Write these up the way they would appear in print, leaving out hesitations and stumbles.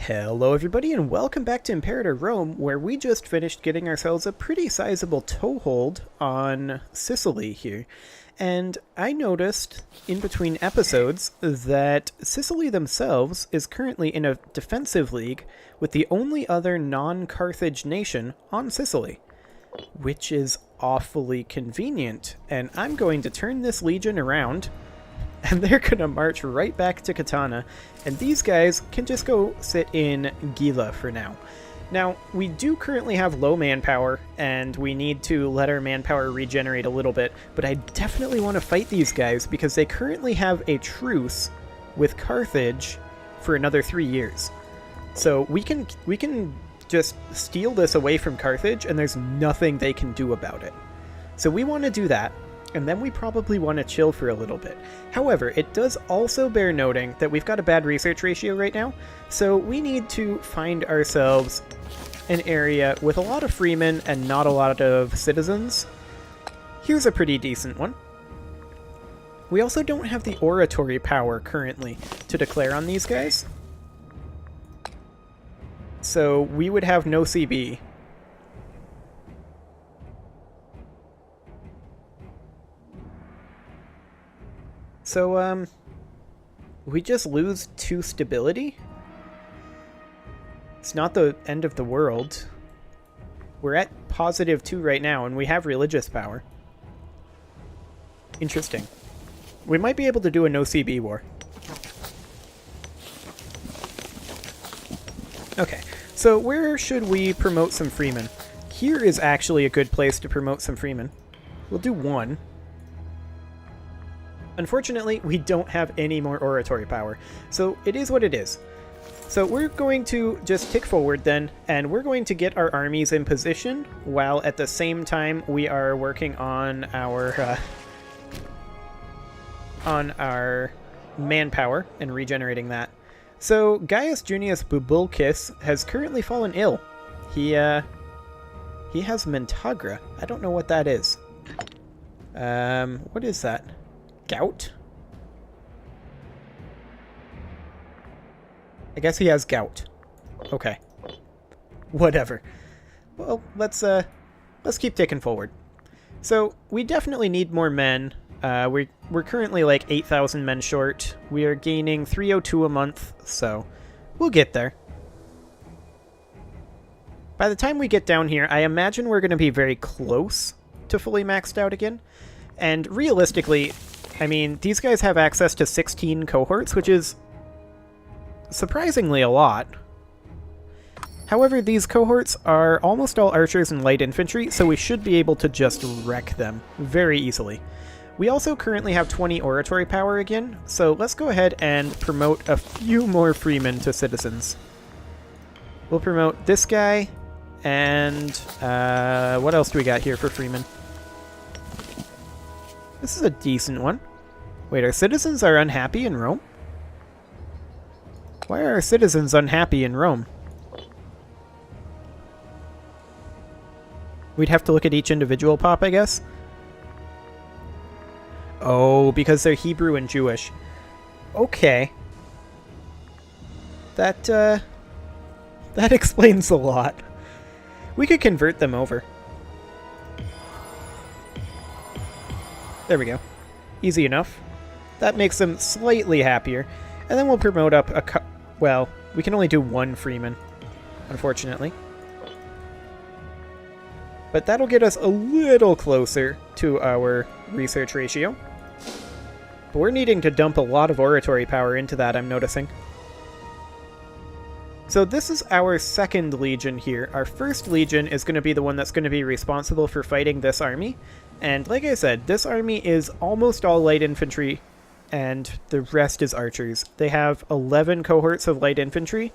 Hello everybody and welcome back to Imperator Rome, where we just finished getting ourselves a pretty sizable toehold on Sicily here. And I noticed in between episodes that Sicily themselves is currently in a defensive league with the only other non-Carthage nation on Sicily, which is awfully convenient. And I'm going to turn this legion around and they're gonna march right back to Katana, and these guys can just go sit in Gila for now. Now, we do currently have low manpower, and we need to let our manpower regenerate a little bit, but I definitely want to fight these guys because they currently have a truce with Carthage for another 3 years. So we can just steal this away from Carthage, and there's nothing they can do about it. So we want to do that. And then we probably want to chill for a little bit. However, it does also bear noting that we've got a bad research ratio right now, so we need to find ourselves an area with a lot of freemen and not a lot of citizens. Here's a pretty decent one. We also don't have the oratory power currently to declare on these guys, so we would have no CB. So, we just lose 2 stability? It's not the end of the world. We're at +2 right now, and we have religious power. Interesting. We might be able to do a no-CB war. Okay, so where should we promote some freemen? Here is actually a good place to promote some freemen. We'll do 1. Unfortunately, we don't have any more oratory power, so it is what it is. So we're going to just tick forward then, and we're going to get our armies in position, while at the same time we are working on our manpower and regenerating that. So Gaius Junius Bubulkis has currently fallen ill. He has Mentagra. I don't know what that is. What is that? Gout? I guess he has gout. Okay. Whatever. Well, let's keep ticking forward. So, we definitely need more men. We're currently like 8,000 men short. We are gaining 302 a month, so we'll get there. By the time we get down here, I imagine we're going to be very close to fully maxed out again. And realistically, I mean, these guys have access to 16 cohorts, which is surprisingly a lot. However, these cohorts are almost all archers and light infantry, so we should be able to just wreck them very easily. We also currently have 20 oratory power again, so let's go ahead and promote a few more freemen to citizens. We'll promote this guy, and what else do we got here for freemen? This is a decent one. Wait, our citizens are unhappy in Rome? Why are our citizens unhappy in Rome? We'd have to look at each individual pop, I guess. Oh, because they're Hebrew and Jewish. Okay. That explains a lot. We could convert them over. There we go. Easy enough. That makes them slightly happier. And then we'll promote up well, we can only do 1 freeman, unfortunately. But that'll get us a little closer to our research ratio. But we're needing to dump a lot of oratory power into that, I'm noticing. So this is our 2nd legion here. Our 1st legion is going to be the one that's going to be responsible for fighting this army. And like I said, this army is almost all light infantry, and the rest is archers. They have 11 cohorts of light infantry,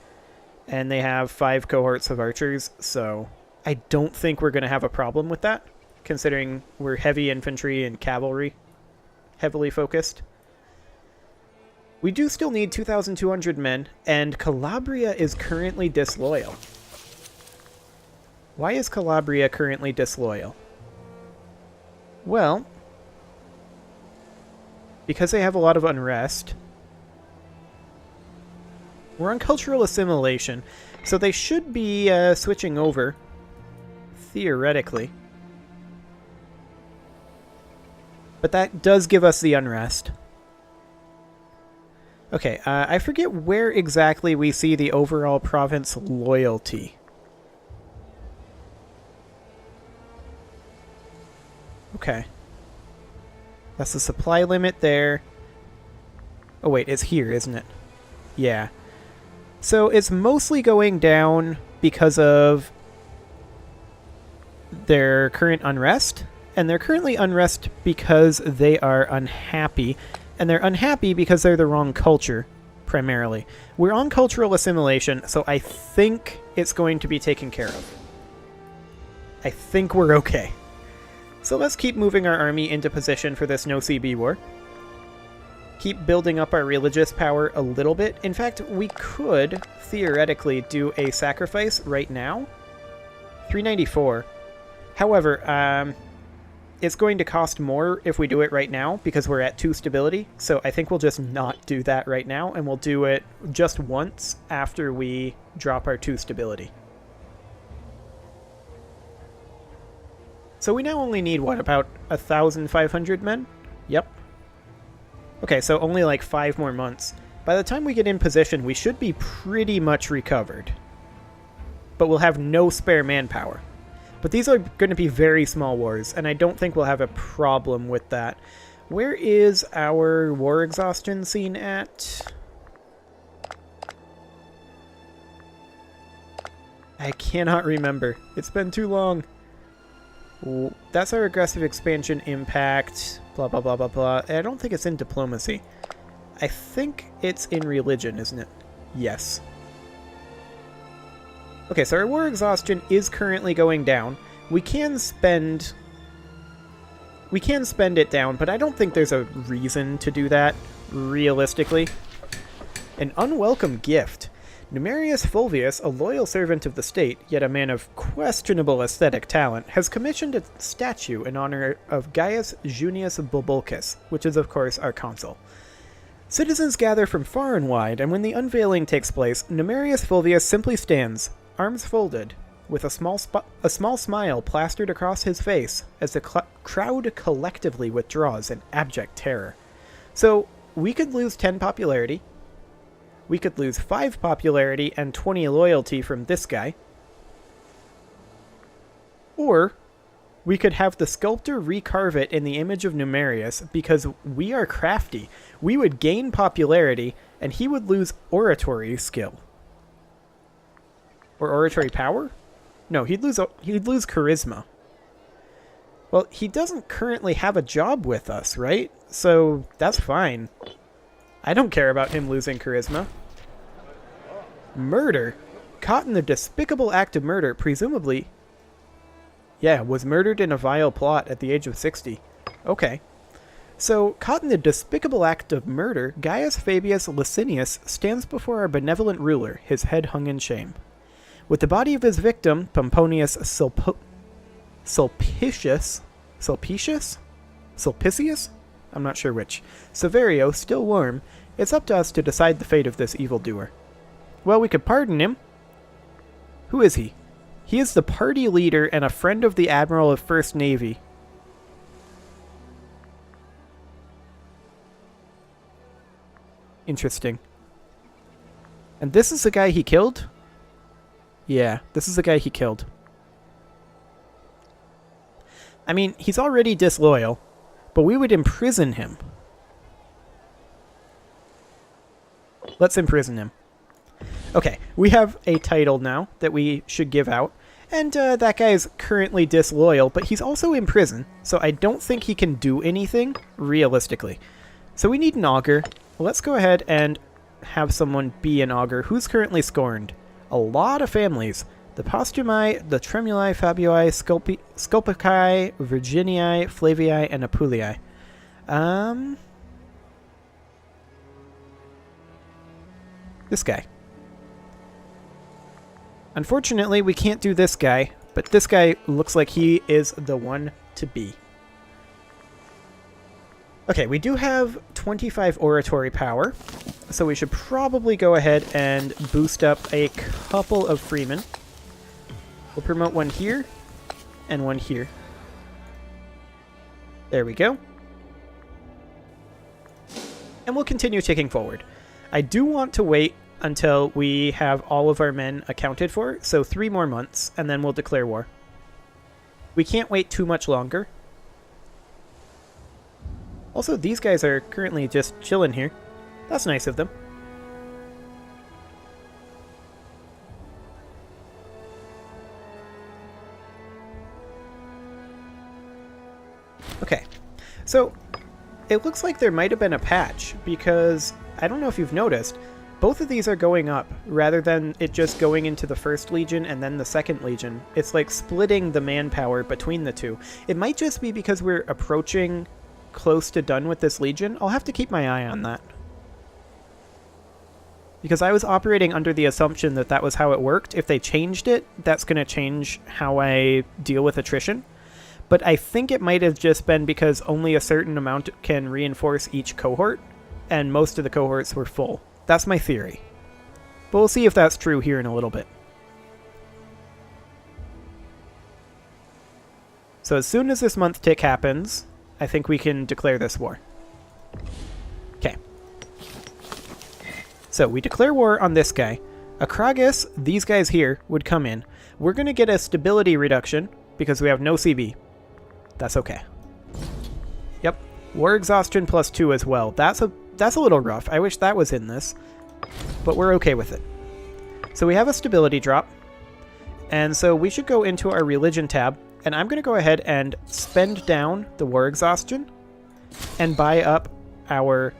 and they have 5 cohorts of archers, so I don't think we're going to have a problem with that, considering we're heavy infantry and cavalry heavily focused. We do still need 2,200 men, and Calabria is currently disloyal. Why is Calabria currently disloyal? Well, because they have a lot of unrest. We're on cultural assimilation, so they should be switching over, theoretically. But that does give us the unrest. Okay, I forget where exactly we see the overall province loyalty. Okay. That's the supply limit there. Oh wait, it's here, isn't it? Yeah. So it's mostly going down because of their current unrest. And they're currently unrest because they are unhappy. And they're unhappy because they're the wrong culture, primarily. We're on cultural assimilation, so I think it's going to be taken care of. I think we're okay. So let's keep moving our army into position for this no CB war. Keep building up our religious power a little bit. In fact, we could, theoretically, do a sacrifice right now. 394. However, it's going to cost more if we do it right now because we're at 2 stability. So I think we'll just not do that right now, and we'll do it just once after we drop our 2 stability. So we now only need, what, about 1,500 men? Yep. Okay, so only like 5 more months. By the time we get in position, we should be pretty much recovered. But we'll have no spare manpower. But these are going to be very small wars, and I don't think we'll have a problem with that. Where is our war exhaustion scene at? I cannot remember. It's been too long. That's our aggressive expansion impact, blah, blah, blah, blah, blah. I don't think it's in diplomacy. I think it's in religion, isn't it? Yes. Okay, so our war exhaustion is currently going down. We can spend it down, but I don't think there's a reason to do that, realistically. An unwelcome gift. Numerius Fulvius, a loyal servant of the state, yet a man of questionable aesthetic talent, has commissioned a statue in honor of Gaius Junius Bulbulcus, which is of course our consul. Citizens gather from far and wide, and when the unveiling takes place, Numerius Fulvius simply stands, arms folded, with a small smile plastered across his face as the crowd collectively withdraws in abject terror. So, we could lose 10 popularity. We could lose 5 popularity and 20 loyalty from this guy. Or, we could have the sculptor recarve it in the image of Numerius because we are crafty. We would gain popularity, and he would lose oratory skill. Or oratory power? No, he'd lose charisma. Well, he doesn't currently have a job with us, right? So, that's fine. I don't care about him losing charisma. Murder. Caught in the despicable act of murder, presumably... Yeah, was murdered in a vile plot at the age of 60. Okay. So, caught in the despicable act of murder, Gaius Fabius Licinius stands before our benevolent ruler, his head hung in shame. With the body of his victim, Pomponius Sulpicius? I'm not sure which. Severio, still warm, it's up to us to decide the fate of this evildoer. Well, we could pardon him. Who is he? He is the party leader and a friend of the Admiral of First Navy. Interesting. And this is the guy he killed? Yeah, this is the guy he killed. I mean, he's already disloyal, but we would imprison him. Let's imprison him. Okay, we have a title now that we should give out. And that guy is currently disloyal, but he's also in prison, so I don't think he can do anything, realistically. So we need an augur. Let's go ahead and have someone be an augur who's currently scorned. A lot of families. The Postumii, the Tremuli, Fabii, Sculpicii, Virginii, Flavii, and Apulii. This guy. Unfortunately, we can't do this guy, but this guy looks like he is the one to be. Okay, we do have 25 oratory power, So we should probably go ahead and boost up a couple of freemen. We'll promote one here and one here. There we go. And we'll continue ticking forward. I do want to wait until we have all of our men accounted for, so 3 more months, and then we'll declare war. We can't wait too much longer. Also, these guys are currently just chilling here. That's nice of them. Okay, so it looks like there might have been a patch, because I don't know if you've noticed, both of these are going up rather than it just going into the first legion and then the second legion. It's like splitting the manpower between the two. It might just be because we're approaching close to done with this legion. I'll have to keep my eye on that. Because I was operating under the assumption that that was how it worked. If they changed it, that's going to change how I deal with attrition. But I think it might have just been because only a certain amount can reinforce each cohort, and most of the cohorts were full. That's my theory. But we'll see if that's true here in a little bit. So as soon as this month tick happens, I think we can declare this war. Okay. So we declare war on this guy. Atraitus, these guys here, would come in. We're going to get a stability reduction because we have no CB. That's okay. Yep. War exhaustion +2 as well. That's a little rough. I wish that was in this. But we're okay with it. So we have a stability drop. And so we should go into our religion tab. And I'm going to go ahead and spend down the war exhaustion. And buy up our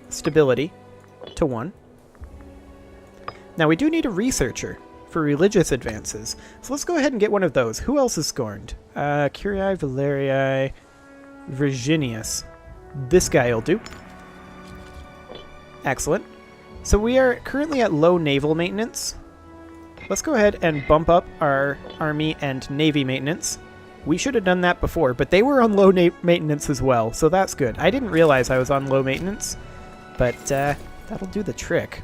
stability to 1. Now we do need a researcher for religious advances. So let's go ahead and get one of those. Who else is scorned? Curii, Valerii, Virginius. This guy will do. Excellent. So we are currently at low naval maintenance. Let's go ahead and bump up our army and navy maintenance. We should have done that before, but they were on low maintenance as well, so that's good. I didn't realize I was on low maintenance, but that'll do the trick.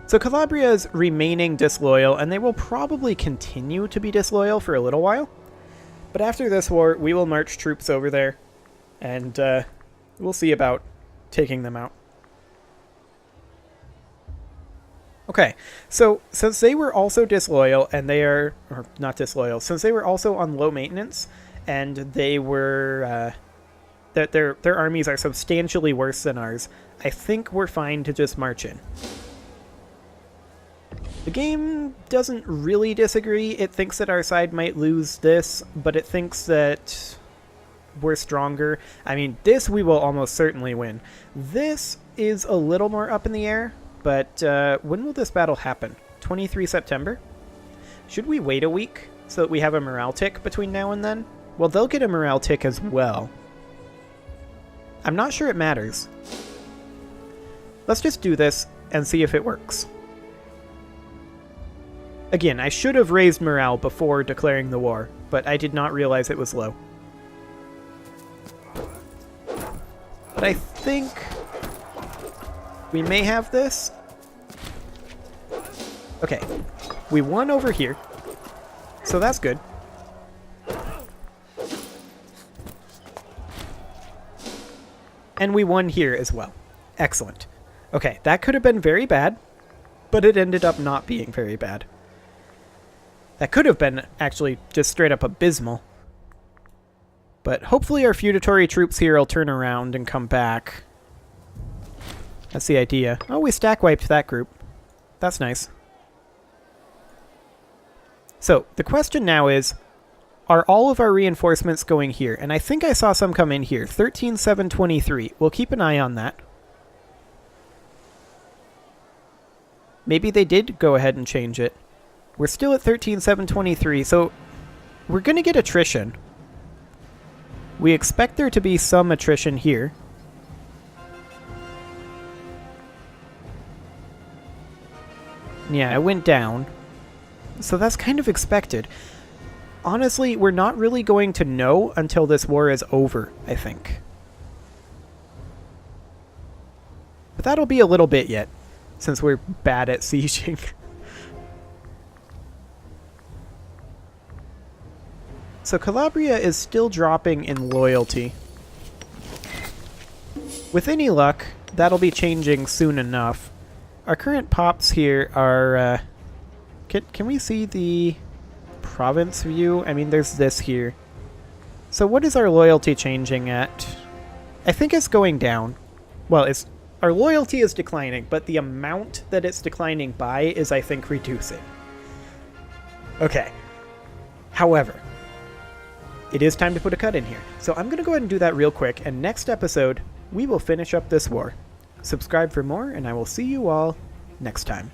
So Calabria is remaining disloyal, and they will probably continue to be disloyal for a little while. But after this war, we will march troops over there, and we'll see about taking them out. Okay, so since they were also disloyal, and they are, or not disloyal, since they were also on low maintenance, and they were, that their armies are substantially worse than ours, I think we're fine to just march in. The game doesn't really disagree. It thinks that our side might lose this, but it thinks that we're stronger. I mean, this we will almost certainly win. This is a little more up in the air, but when will this battle happen? 23 September? Should we wait a week so that we have a morale tick between now and then? Well, they'll get a morale tick as well. I'm not sure it matters. Let's just do this and see if it works. Again, I should have raised morale before declaring the war, but I did not realize it was low. But I think we may have this. Okay, we won over here, so that's good. And we won here as well. Excellent. Okay, that could have been very bad, but it ended up not being very bad. That could have been actually just straight up abysmal. But hopefully our feudatory troops here will turn around and come back. That's the idea. Oh, we stack wiped that group. That's nice. So, the question now is, are all of our reinforcements going here? And I think I saw some come in here. 13,723. We'll keep an eye on that. Maybe they did go ahead and change it. We're still at 13,723, so we're going to get attrition. We expect there to be some attrition here. Yeah, it went down. So that's kind of expected. Honestly, we're not really going to know until this war is over, I think. But that'll be a little bit yet, since we're bad at sieging. So Calabria is still dropping in loyalty. With any luck, that'll be changing soon enough. Our current pops here are... Can we see the province view? I mean, there's this here. So what is our loyalty changing at? I think it's going down. Well, our loyalty is declining, but the amount that it's declining by is, I think, reducing. Okay. However, it is time to put a cut in here. So I'm going to go ahead and do that real quick, and next episode, we will finish up this war. Subscribe for more, and I will see you all next time.